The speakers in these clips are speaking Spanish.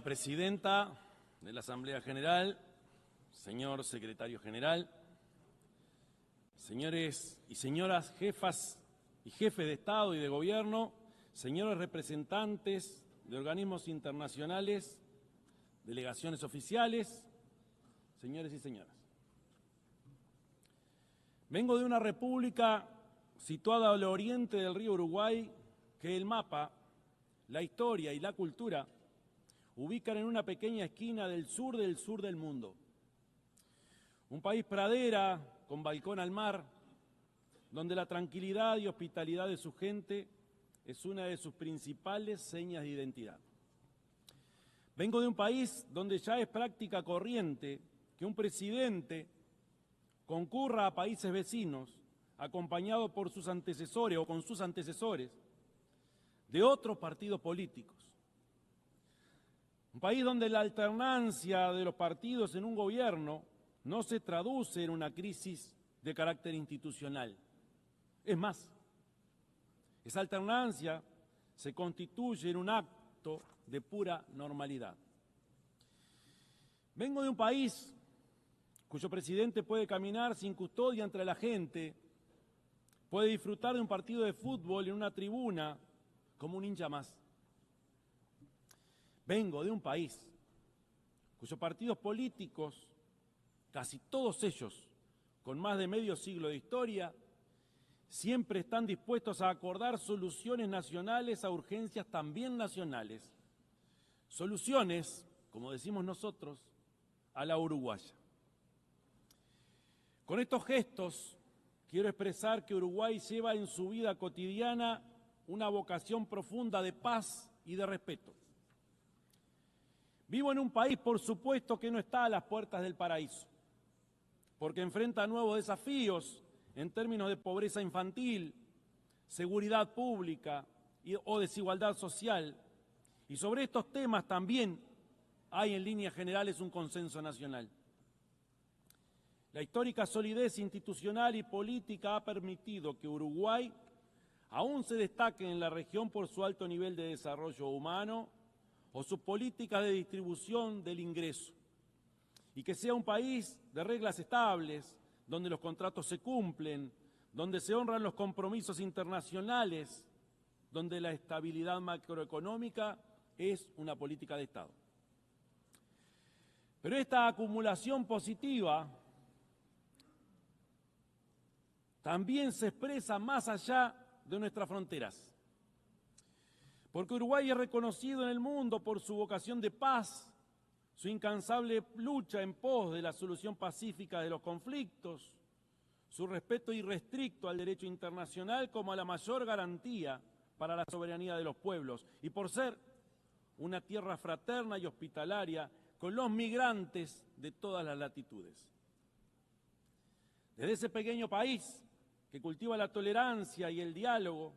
Presidenta de la Asamblea General, señor Secretario General, señores y señoras jefas y jefes de Estado y de Gobierno, señores representantes de organismos internacionales, delegaciones oficiales, señores y señoras. Vengo de una república situada al oriente del río Uruguay que el mapa, la historia y la cultura ubican en una pequeña esquina del sur del mundo. Un país pradera con balcón al mar, donde la tranquilidad y hospitalidad de su gente es una de sus principales señas de identidad. Vengo de un país donde ya es práctica corriente que un presidente concurra a países vecinos acompañado por sus antecesores o con sus antecesores de otros partidos políticos. Un país donde la alternancia de los partidos en un gobierno no se traduce en una crisis de carácter institucional. Es más, esa alternancia se constituye en un acto de pura normalidad. Vengo de un país cuyo presidente puede caminar sin custodia entre la gente, puede disfrutar de un partido de fútbol en una tribuna como un hincha más. Vengo de un país cuyos partidos políticos, casi todos ellos con más de medio siglo de historia, siempre están dispuestos a acordar soluciones nacionales a urgencias también nacionales. Soluciones, como decimos nosotros, a la uruguaya. Con estos gestos quiero expresar que Uruguay lleva en su vida cotidiana una vocación profunda de paz y de respeto. Vivo en un país, por supuesto, que no está a las puertas del paraíso, porque enfrenta nuevos desafíos en términos de pobreza infantil, seguridad pública o desigualdad social. Y sobre estos temas también hay en líneas generales un consenso nacional. La histórica solidez institucional y política ha permitido que Uruguay aún se destaque en la región por su alto nivel de desarrollo humano o sus políticas de distribución del ingreso, y que sea un país de reglas estables, donde los contratos se cumplen, donde se honran los compromisos internacionales, donde la estabilidad macroeconómica es una política de Estado. Pero esta acumulación positiva también se expresa más allá de nuestras fronteras, porque Uruguay es reconocido en el mundo por su vocación de paz, su incansable lucha en pos de la solución pacífica de los conflictos, su respeto irrestricto al derecho internacional como a la mayor garantía para la soberanía de los pueblos, y por ser una tierra fraterna y hospitalaria con los migrantes de todas las latitudes. Desde ese pequeño país que cultiva la tolerancia y el diálogo,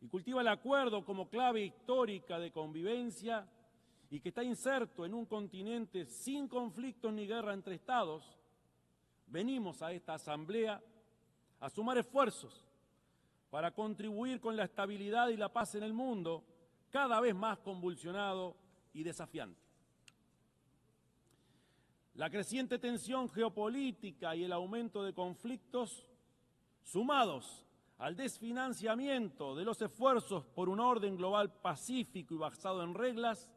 y cultiva el acuerdo como clave histórica de convivencia, y que está inserto en un continente sin conflictos ni guerra entre estados, venimos a esta asamblea a sumar esfuerzos para contribuir con la estabilidad y la paz en el mundo, cada vez más convulsionado y desafiante. La creciente tensión geopolítica y el aumento de conflictos, sumados al desfinanciamiento de los esfuerzos por un orden global pacífico y basado en reglas,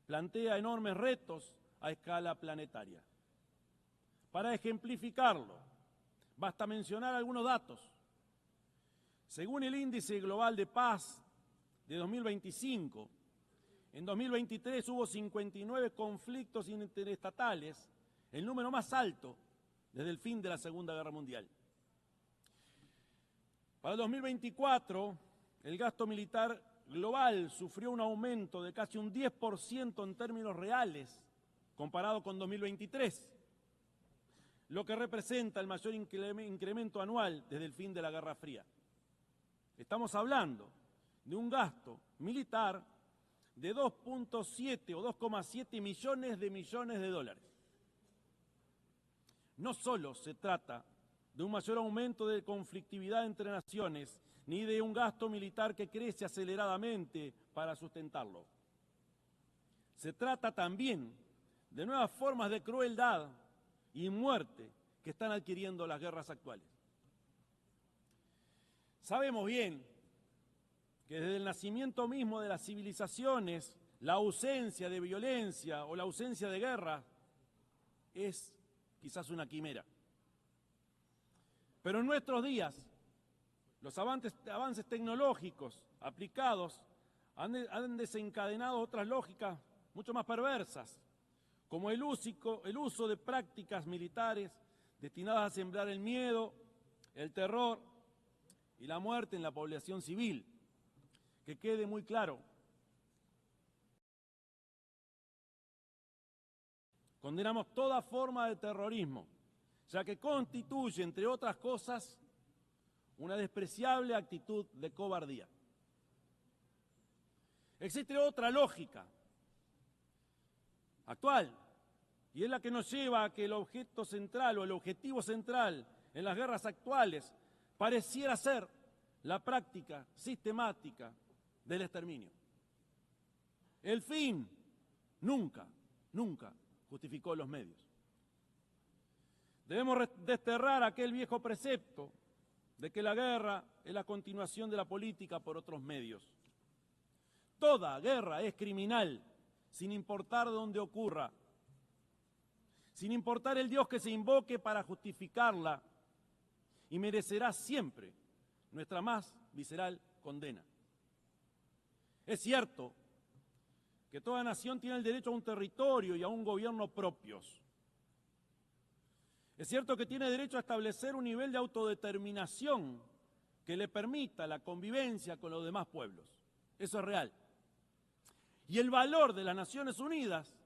plantea enormes retos a escala planetaria. Para ejemplificarlo, basta mencionar algunos datos. Según el Índice Global de Paz de 2025, en 2023 hubo 59 conflictos interestatales, el número más alto desde el fin de la Segunda Guerra Mundial. Para el 2024, el gasto militar global sufrió un aumento de casi un 10% en términos reales comparado con 2023, lo que representa el mayor incremento anual desde el fin de la Guerra Fría. Estamos hablando de un gasto militar de 2.7 o 2,7 millones de dólares. No solo se trata de un mayor aumento de conflictividad entre naciones, ni de un gasto militar que crece aceleradamente para sustentarlo. Se trata también de nuevas formas de crueldad y muerte que están adquiriendo las guerras actuales. Sabemos bien que desde el nacimiento mismo de las civilizaciones, la ausencia de violencia o la ausencia de guerra es quizás una quimera. Pero en nuestros días, los avances tecnológicos aplicados han desencadenado otras lógicas mucho más perversas, como el uso de prácticas militares destinadas a sembrar el miedo, el terror y la muerte en la población civil. Que quede muy claro, condenamos toda forma de terrorismo, ya que constituye, entre otras cosas, una despreciable actitud de cobardía. Existe otra lógica actual, y es la que nos lleva a que el objeto central o el objetivo central en las guerras actuales pareciera ser la práctica sistemática del exterminio. El fin nunca justificó los medios. Debemos desterrar aquel viejo precepto de que la guerra es la continuación de la política por otros medios. Toda guerra es criminal, sin importar dónde ocurra, sin importar el Dios que se invoque para justificarla, y merecerá siempre nuestra más visceral condena. Es cierto que toda nación tiene el derecho a un territorio y a un gobierno propios. Es cierto que tiene derecho a establecer un nivel de autodeterminación que le permita la convivencia con los demás pueblos. Eso es real. Y el valor de las Naciones Unidas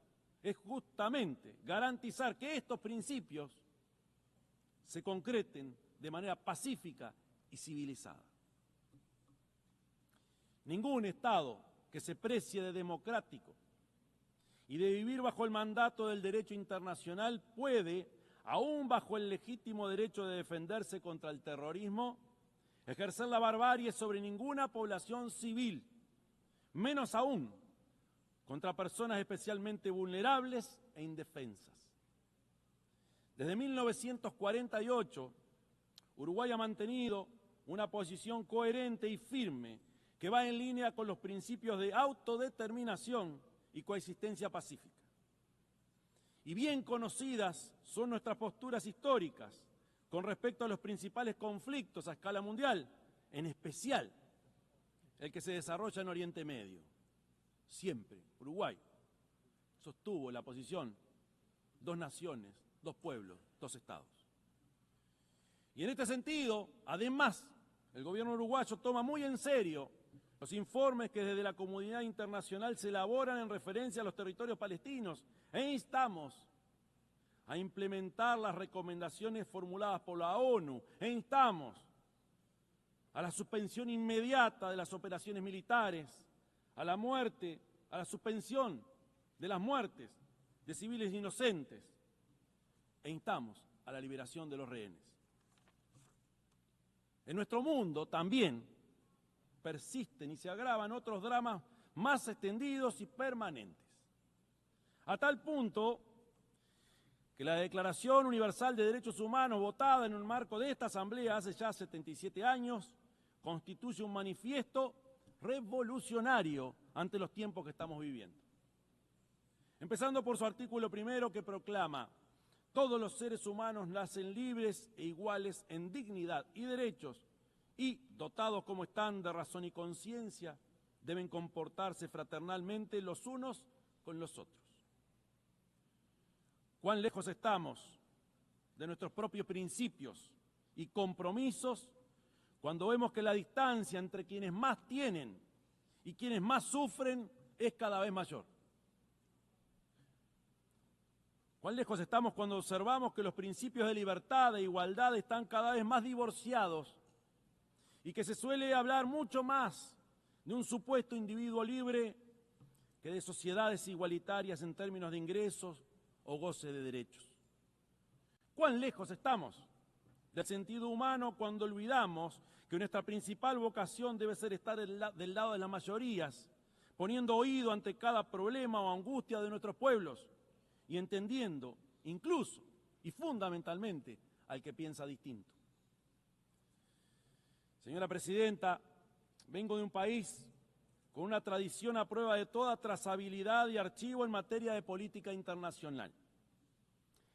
es justamente garantizar que estos principios se concreten de manera pacífica y civilizada. Ningún Estado que se precie de democrático y de vivir bajo el mandato del derecho internacional puede, aún bajo el legítimo derecho de defenderse contra el terrorismo, ejercer la barbarie sobre ninguna población civil, menos aún contra personas especialmente vulnerables e indefensas. Desde 1948, Uruguay ha mantenido una posición coherente y firme que va en línea con los principios de autodeterminación y coexistencia pacífica. Y bien conocidas son nuestras posturas históricas con respecto a los principales conflictos a escala mundial, en especial el que se desarrolla en Oriente Medio. Siempre Uruguay sostuvo la posición: dos naciones, dos pueblos, dos estados. Y en este sentido, además, el gobierno uruguayo toma muy en serio los informes que desde la comunidad internacional se elaboran en referencia a los territorios palestinos e instamos a implementar las recomendaciones formuladas por la ONU e instamos a la suspensión inmediata de las operaciones militares, a la muerte, a la suspensión de las muertes de civiles inocentes e instamos a la liberación de los rehenes. En nuestro mundo también persisten y se agravan otros dramas más extendidos y permanentes, a tal punto que la Declaración Universal de Derechos Humanos, votada en un marco de esta Asamblea hace ya 77 años, constituye un manifiesto revolucionario ante los tiempos que estamos viviendo. Empezando por su artículo primero, que proclama: todos los seres humanos nacen libres e iguales en dignidad y derechos, y, dotados como están de razón y conciencia, deben comportarse fraternalmente los unos con los otros. ¿Cuán lejos estamos de nuestros propios principios y compromisos cuando vemos que la distancia entre quienes más tienen y quienes más sufren es cada vez mayor? ¿Cuán lejos estamos cuando observamos que los principios de libertad e igualdad están cada vez más divorciados y que se suele hablar mucho más de un supuesto individuo libre que de sociedades igualitarias en términos de ingresos o goce de derechos? ¿Cuán lejos estamos del sentido humano cuando olvidamos que nuestra principal vocación debe ser estar del lado de las mayorías poniendo oído ante cada problema o angustia de nuestros pueblos y entendiendo incluso y fundamentalmente al que piensa distinto. Señora Presidenta, vengo de un país con una tradición a prueba de toda trazabilidad y archivo en materia de política internacional.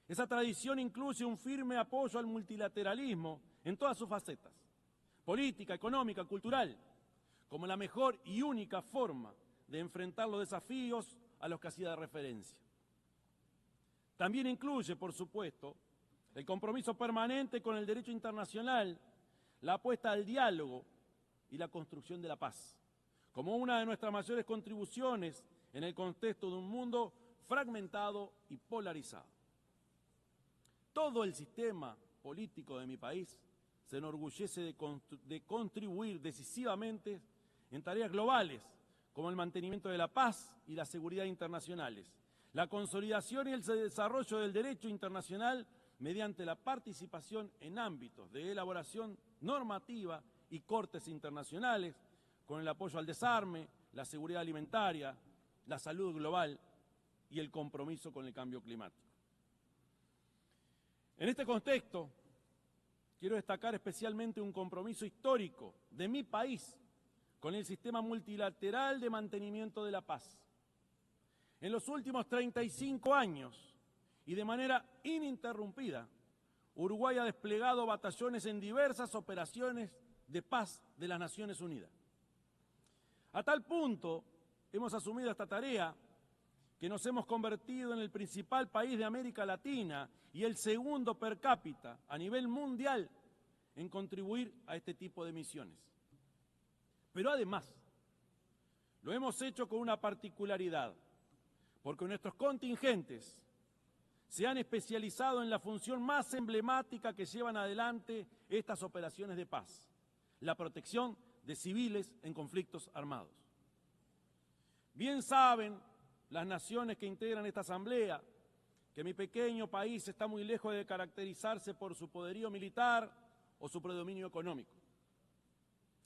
Esa tradición incluye un firme apoyo al multilateralismo en todas sus facetas, política, económica, cultural, como la mejor y única forma de enfrentar los desafíos a los que hacía referencia. También incluye, por supuesto, el compromiso permanente con el derecho internacional, la apuesta al diálogo y la construcción de la paz, como una de nuestras mayores contribuciones en el contexto de un mundo fragmentado y polarizado. Todo el sistema político de mi país se enorgullece de contribuir decisivamente en tareas globales, como el mantenimiento de la paz y la seguridad internacionales, la consolidación y el desarrollo del derecho internacional mediante la participación en ámbitos de elaboración normativa y cortes internacionales, con el apoyo al desarme, la seguridad alimentaria, la salud global y el compromiso con el cambio climático. En este contexto, quiero destacar especialmente un compromiso histórico de mi país con el sistema multilateral de mantenimiento de la paz. En los últimos 35 años y de manera ininterrumpida, Uruguay ha desplegado batallones en diversas operaciones de paz de las Naciones Unidas. A tal punto hemos asumido esta tarea que nos hemos convertido en el principal país de América Latina y el segundo per cápita a nivel mundial en contribuir a este tipo de misiones. Pero además, lo hemos hecho con una particularidad, porque nuestros contingentes se han especializado en la función más emblemática que llevan adelante estas operaciones de paz, la protección de civiles en conflictos armados. Bien saben las naciones que integran esta asamblea que mi pequeño país está muy lejos de caracterizarse por su poderío militar o su predominio económico.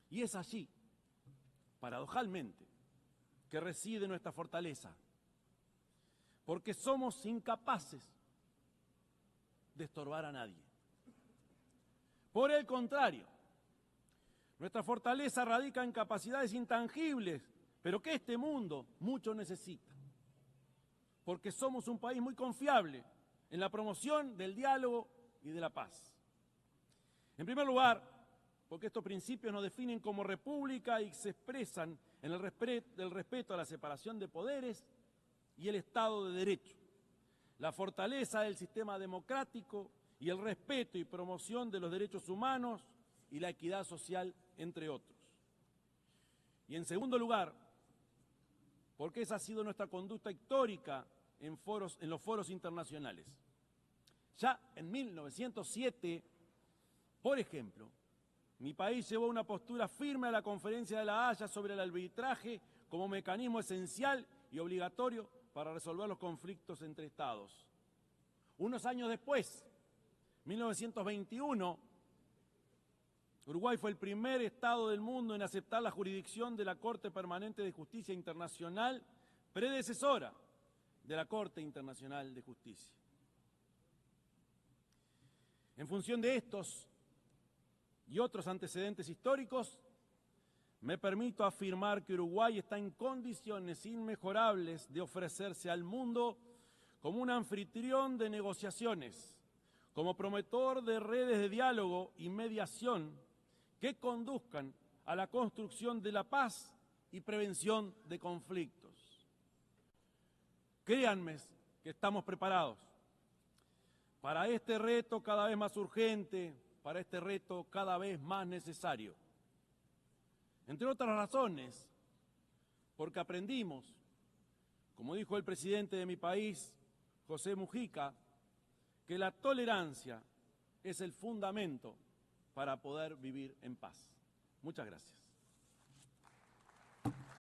Y es allí, paradojalmente, que reside nuestra fortaleza, porque somos incapaces de estorbar a nadie. Por el contrario, nuestra fortaleza radica en capacidades intangibles, pero que este mundo mucho necesita, porque somos un país muy confiable en la promoción del diálogo y de la paz. En primer lugar, porque estos principios nos definen como república y se expresan en el respeto a la separación de poderes y el Estado de Derecho, la fortaleza del sistema democrático y el respeto y promoción de los derechos humanos y la equidad social, entre otros. Y en segundo lugar, porque esa ha sido nuestra conducta histórica en los foros internacionales. Ya en 1907, por ejemplo, mi país llevó una postura firme a la Conferencia de La Haya sobre el arbitraje como mecanismo esencial y obligatorio para resolver los conflictos entre Estados. Unos años después, 1921, Uruguay fue el primer Estado del mundo en aceptar la jurisdicción de la Corte Permanente de Justicia Internacional, predecesora de la Corte Internacional de Justicia. En función de estos y otros antecedentes históricos, me permito afirmar que Uruguay está en condiciones inmejorables de ofrecerse al mundo como un anfitrión de negociaciones, como promotor de redes de diálogo y mediación que conduzcan a la construcción de la paz y prevención de conflictos. Créanme que estamos preparados para este reto cada vez más urgente, para este reto cada vez más necesario. Entre otras razones, porque aprendimos, como dijo el presidente de mi país, José Mujica, que la tolerancia es el fundamento para poder vivir en paz. Muchas gracias.